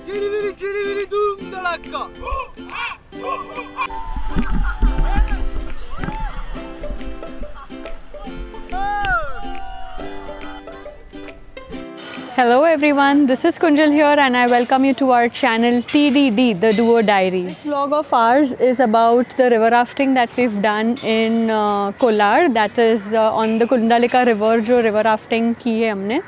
Chiri viri doom dalaka. Hello everyone, this is Kunjal here and I welcome you to our channel TDD, The Duo Diaries. This vlog of ours is about the river rafting that we've done in Kolar, that is on the Kundalika river, जो river rafting की है हमने.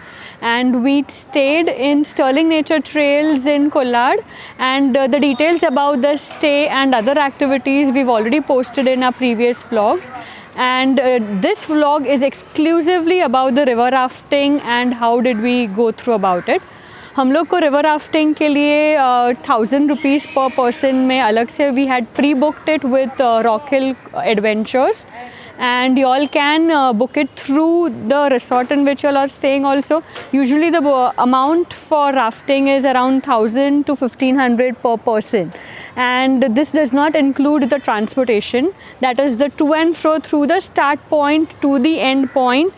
And we stayed in Sterling Nature Trails in Kolar, and the details about the stay and other activities we've already posted in our previous vlogs. And this vlog is exclusively about the river rafting and how did we go through about it. हम लोग को river rafting के लिए 1000 rupees per person में अलग से we had pre-booked it with Rock Hill Adventures, and you all can book it through the resort in which you all are staying also. Usually the amount for rafting is around 1000 to 1500 per person, and this does not include the transportation, that is the to and fro through the start point to the end point.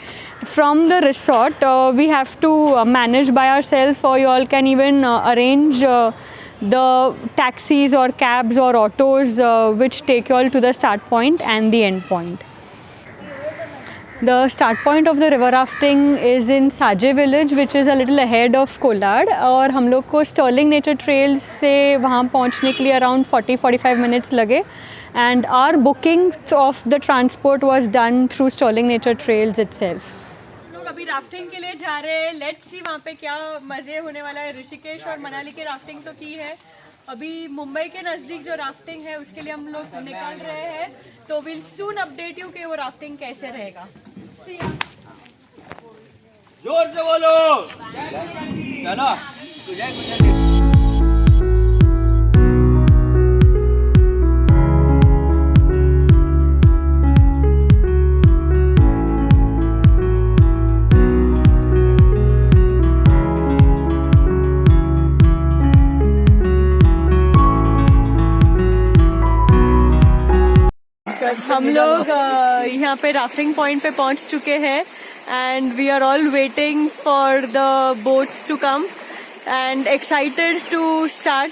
From the resort we have to manage by ourselves, or you all can even arrange the taxis or cabs or autos which take you all to the start point and the end point. The start point of the river rafting is in Saje village, which is a little ahead of Kolar, और हम लोग को Sterling Nature Trails से वहाँ पहुँचने के लिए around 40-45 minutes लगे, and our booking of the transport was done through Sterling Nature Trails itself. हम लोग अभी राफ्टिंग के लिए जा रहे हैं. लेट्स सी वहाँ पे क्या मज़े होने वाला है. ऋषिकेश और मनाली के राफ्टिंग तो की है, अभी मुंबई के नज़दीक जो राफ्टिंग है उसके लिए हम लोग निकल रहे हैं, तो विल सून अपडेट यू कि वो राफ्टिंग कैसे रहेगा. जोर से बोलो. चलो. हम लोग यहाँ पे राफ्टिंग पॉइंट पे पहुँच चुके हैं, and we are all waiting for the boats to come and excited to start.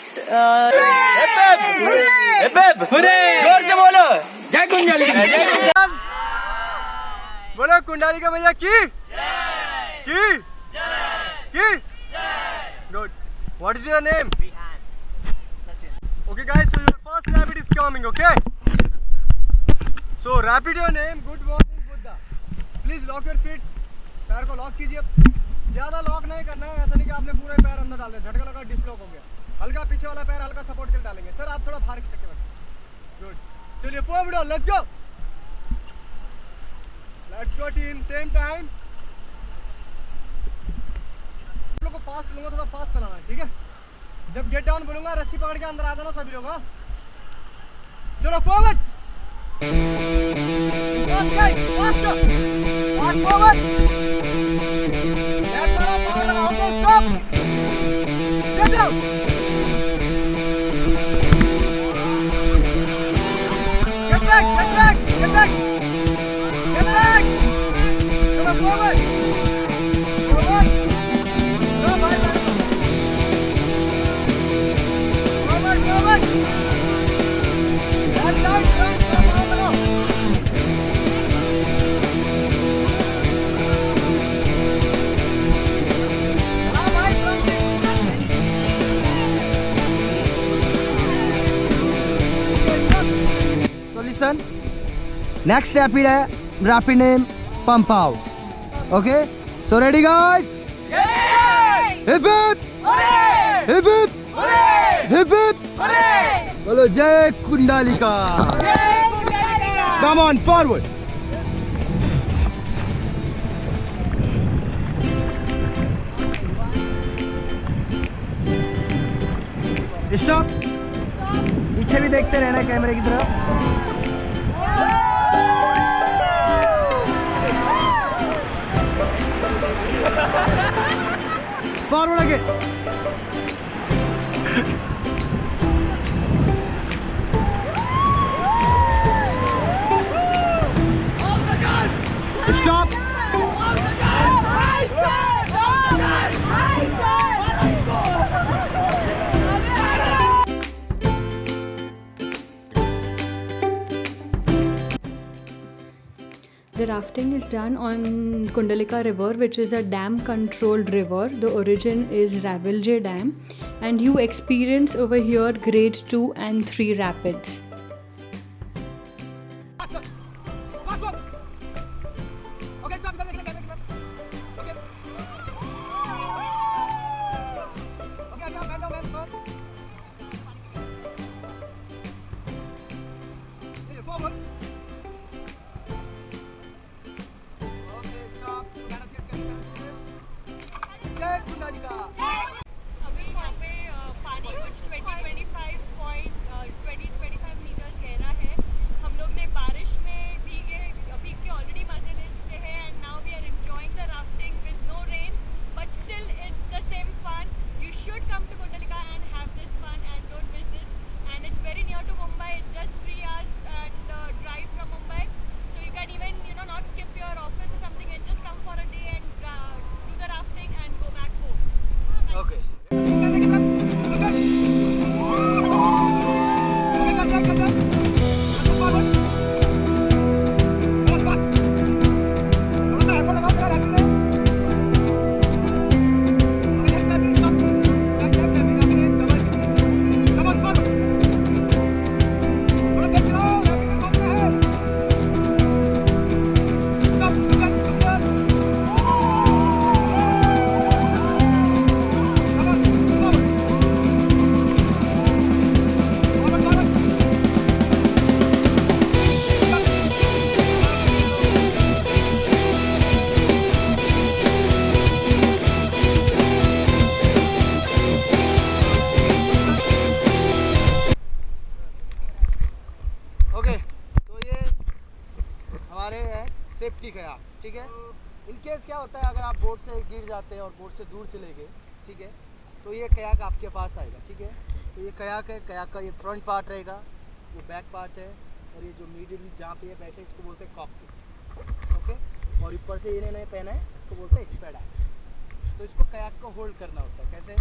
जोर से बोलो. जय कुंडलिका. बोलो कुंडलिका भैया की. Good. What is your name? Okay guys, so your first rapid is coming, okay? So rapid your name. Good morning Buddha. Please lock your feet. पैर को lock कीजिए. ज़्यादा लॉक नहीं करना है, ऐसा नहीं कि आपने पूरे पैर अंदर डाल दिया, झटका लगा डिसलॉक हो गया. हल्का पीछे वाला पैर हल्का सपोर्ट के लिए डालेंगे. सर आप थोड़ा बाहर खिसक के बैठो. गुड. चलिए forward down. Let's go. Let's go team. Same time. आप लोगों को फास्ट लूँगा, थोड़ा फास्ट चलाना है, ठीक है? जब गेट डाउन बोलूँगा रस्सी पकड़ के अंदर आ जाना सभी लोग. हाँ चलो forward. Fast guys, faster. Fast forward. Left arm forward, okay, stop. Get down. Get back. Come on, forward. Go, bye. Forward. Left side, turn. Next rapid है rapid name Pump House. Okay, so ready guys? Yes! Hip hip! Hooray! Hip hip! Hooray! Hip hip! Hooray! बोलो जय कुंडलिका. जय Kundalika. Come on forward. Stop. पीछे भी देखते रहना कैमरे की तरफ. Forward again. Stop. The rafting is done on Kundalika River, which is a dam controlled river. The origin is Ravilje Dam, and you experience over here grade 2 and 3 rapids. अभी यहाँ पे पानी कुछ 20-25 मीटर गहरा है. हम लोग ने बारिश में भीग के ऑलरेडी मजे लेते हैं and now we are enjoying the rafting with no rain but still it's the same fun. You should come to Kundalika and have this fun and don't miss this. And it's very near to Mumbai. It's just 3 hours and drive from Mumbai. So you can even not skip your office or something and just come for a day and do the rafting and go back home. Okay. Okay, तो ये हमारे है safety kayak. ठीक है. In case क्या होता है, अगर आप बोट से गिर जाते हैं और बोट से दूर चले गए, ठीक है, तो ये कयाक आपके पास आएगा. ठीक है. तो ये कयाक है. कयाक का ये फ्रंट पार्ट रहेगा, वो बैक पार्ट है, और ये जो मिडिल जहाँ पे ये बैठे इसको बोलते हैं कॉकपिट. ओके. और ऊपर से इन्हें पहना है, इसको बोलते हैं स्पेड. तो इसको कयाक को होल्ड करना होता है. कैसे?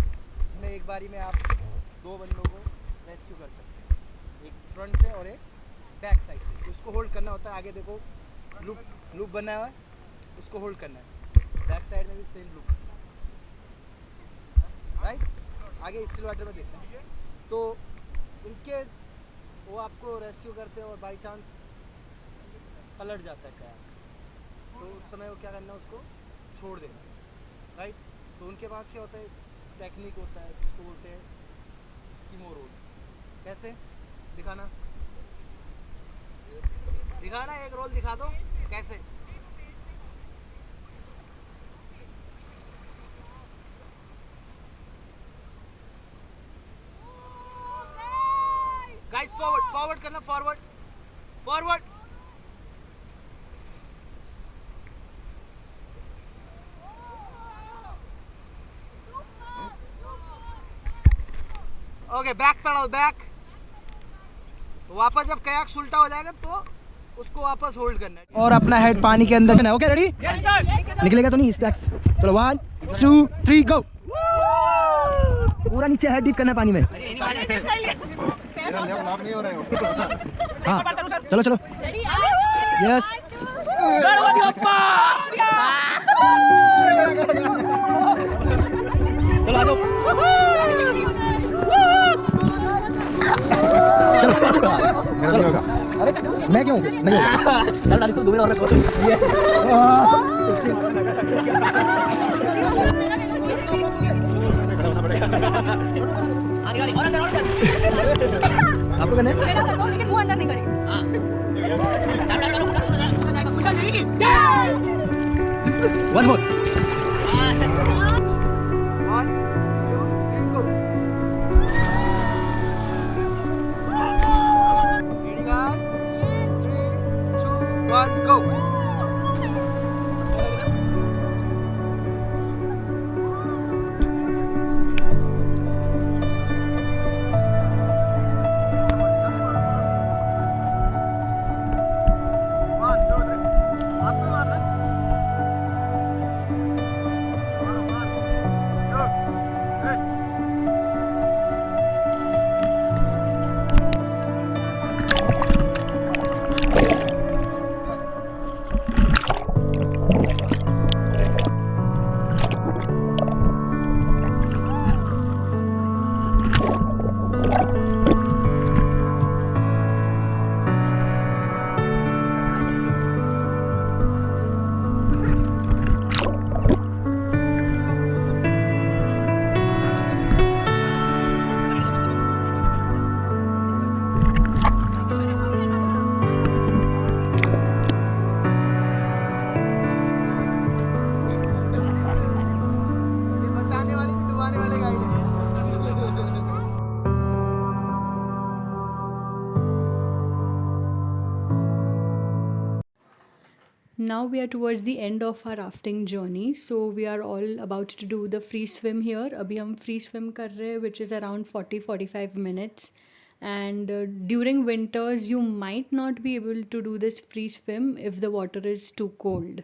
इसमें एक बारी में आप 2 बंदों को रेस्क्यू कर सकते हैं, एक फ्रंट से और एक बैक साइड से. तो इसको होल्ड करना होता है. आगे देखो लूप बना हुआ है, उसको होल्ड करना है. बैक साइड में भी सेम लूप. राइट. आगे स्टिल वाटर में देखते हैं. तो इन केस वो आपको रेस्क्यू करते हैं और बाई चांस पलट जाता है कयाक, तो उस समय वो क्या करना है, उसको छोड़ देना. राइट. तो उनके पास क्या होता है, टेक्निक होता है, उसको बोलते हैं स्कीमो रोल. कैसे? दिखाना एक रोल दिखा दो. कैसे? गाइस फॉरवर्ड करना. Forward. Okay, back paddle back. तो वापस जब कयाक उल्टा हो जाएगा तो उसको वापस होल्ड करना है और अपना हेड पानी के अंदर. Okay, ready? Yes sir. निकलेगा तो नहीं स्टैक्स. चलो 1 2 3 गो. पूरा नीचे हेड डीप करना है पानी में. हाँ, चलो चलो. यस. चलो आ जाओ. अरे मैं क्यों नहीं होगा. डाल तो 2 मिनट और रखो. आपको करना है? मेरा कर दो, लेकिन वो अंदर नहीं करेगी. हां. One more. 1 2 3 go. Ready guys? 3 2 1 go. Now we are towards the end of our rafting journey, so we are all about to do the free swim here. अभी हम free swim कर रहे हैं, which is around 40-45 minutes. And during winters, you might not be able to do this free swim if the water is too cold.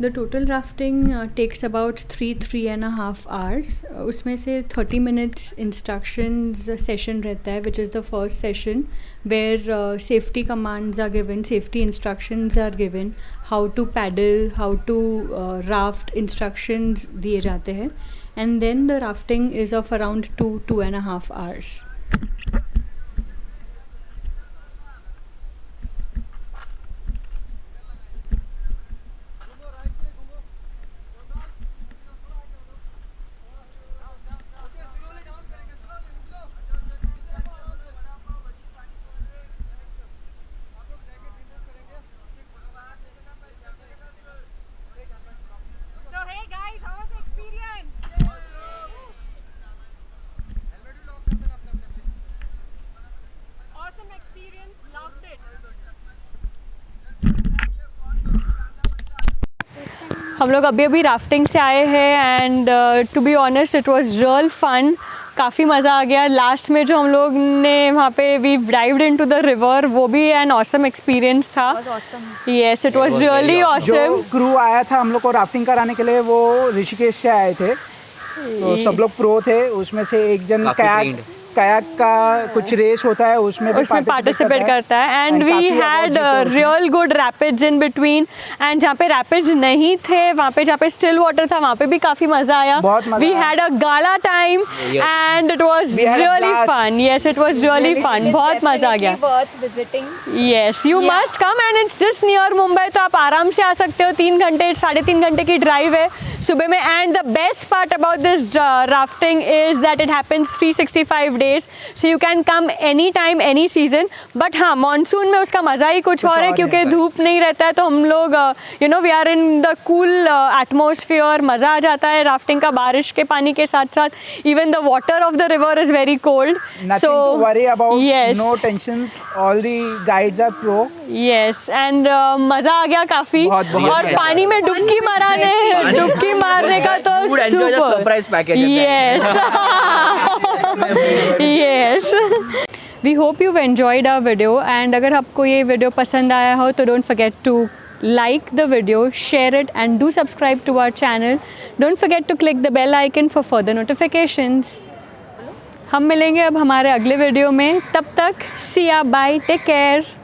The total rafting takes about 3.5 hours. उसमें से 30 minutes instructions session रहता है, which is the first session where safety commands are given, safety instructions are given, how to paddle, how to raft instructions दिए जाते हैं, and then the rafting is of around 2.5 hours. So hey guys, how was the experience? Awesome experience, loved it. हम लोग अभी अभी rafting से आए हैं and to be honest it was real fun. काफ़ी मज़ा आ गया. लास्ट में जो हम लोग ने वहाँ पे we dived into the river, वो भी एन ऑसम एक्सपीरियंस था. Yes, it was really awesome. जो क्रू आया था हम लोग को राफ्टिंग कराने के लिए वो ऋषिकेश से आए थे, तो सब लोग प्रो थे. उसमें से एक जन कायाक का कुछ रेस होता है उसमें पार्टिसिपेट करता है. And we had real good rapids in between. And जहाँ पे रैपिड्स नहीं थे, वहाँ पे जहाँ पे स्टिल वाटर था, वहाँ पे भी काफ़ी मज़ा आया. We had a gala time and it was really fun. Yes, it was really fun. बहुत मज़ा आ गया. Yes, you must come and it's just near Mumbai, तो आप आराम से आ सकते हो. 3 घंटे 3.5 घंटे की ड्राइव है सुबह में. And the best part about this rafting is that it happens 365 days, so you can come any time any season. But हाँ, मानसून में उसका मज़ा ही कुछ और है क्योंकि धूप नहीं रहता है, तो हम लोग you know we are in the cool atmosphere. मज़ा आ जाता है राफ्टिंग का बारिश के पानी के साथ साथ. Even the water of the river is very cold, so worry about. Yes, no tensions, all the guides are pro. Yes, and मज़ा आ गया काफ़ी. और पानी में डुबकी मारने का तो super. Yes. Yes. We hope you've enjoyed our video, and अगर आपको ये वीडियो पसंद आया हो तो don't forget to like the video, share it and do subscribe to our channel. Don't forget to click the bell icon for further notifications. हम मिलेंगे अब हमारे अगले वीडियो में. तब तक see ya, bye, take care.